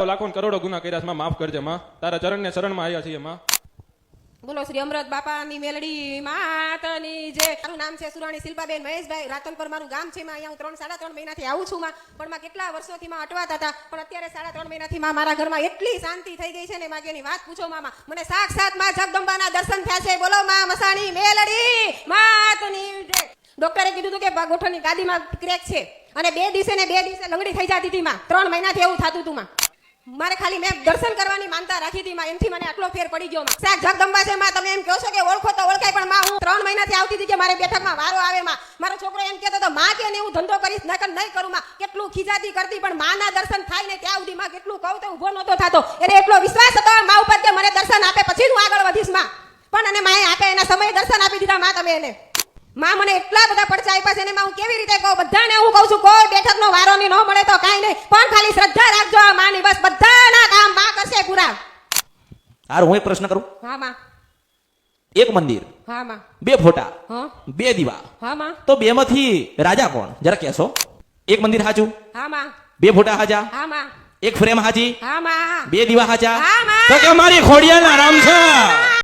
લાખો ને કરોડો ગુના કર્યા છે માં, માફ કરજે માં, તારા ચરણને શરણમાં આવ્યા છીએ માં. બોલો શ્રી અમૃત બાપાની મેલડી માતની જે મારું નામ છે સુરાણી શિલ્પાબેન મહેશભાઈ, રાતનપર મારું ગામ છે માં. અહીંયા હું 3-3.5 મહિનાથી આવું છું માં, પણ માં કેટલા વર્ષોથી માં અટવાતા હતા, પણ અત્યારે 3.5 મહિનાથી માં મારા ઘરમાં એટલી શાંતિ થઈ ગઈ છે ને માં, એની વાત પૂછો માં. મને સાક્ષાત માં જગદંબાના દર્શન થયા છે. બોલો માં મસાણી મેલડી માતની જે. ડોક્ટરે કીધું હતું કે ગોઠણની ગાદીમાં ક્રેક છે અને 2 દિવસે ને 2 દિવસે લંગડી થઈ જતી હતી માં. 3 મહિનાથી એવું થતું હતું માં. મારે ખાલી મેં દર્શન કરવાની માનતા રાખી હતી માં, એમથી મને આટલો ફેર પડી ગયો માં. સાક્ષાત જગદંબા છે માં. તમે એમ કહો છો કે ઓળખો તો ઓળખાય, પણ માં હું 3 મહિનાથી આવતી હતી કે મારે બેઠકમાં વારો આવે માં. મારો છોકરો એમ કહેતો હતો માં કે ને હું ધંધો કરીશ નકર નહીં કરું માં. કેટલું ખીજાતી કરતી, પણ માના દર્શન થાય ને ત્યાં સુધી માં કેટલું કહું તો ઊભો નહોતો થતો. એટલે એટલો વિશ્વાસ હતો માં ઉપર કે મને દર્શન આપે પછી હું આગળ વધીશ માં. પણ અને માએ આપે એના સમયે દર્શન આપી દીધા માં તમે એને. માં મને એટલા બધા પડચા આપ્યા છે ને માં, હું કેવી રીતે કહું બધાને. હું કહું છું કોઈ બેઠકનો વારો ની ન મળે તો કાંઈ નહીં, પણ ખાલી શ્રદ્ધા રાખજો આ માની, બસ બધાના કામ માં કરશે પૂરા. હાર હું એક પ્રશ્ન કરું. હા માં. એક મંદિર, હા માં. 2 ફોટા, હા 2 દીવા, હા માં. તો 2 માંથી રાજા કોણ જરા કહેશો? એક મંદિર હાચું, હા માં. 2 ફોટા હાચા, હા માં. એક ફ્રેમ હાચી, હા માં. 2 દીવા હાચા, હા માં. તો કે મારી ખોડિયાના રામ છે.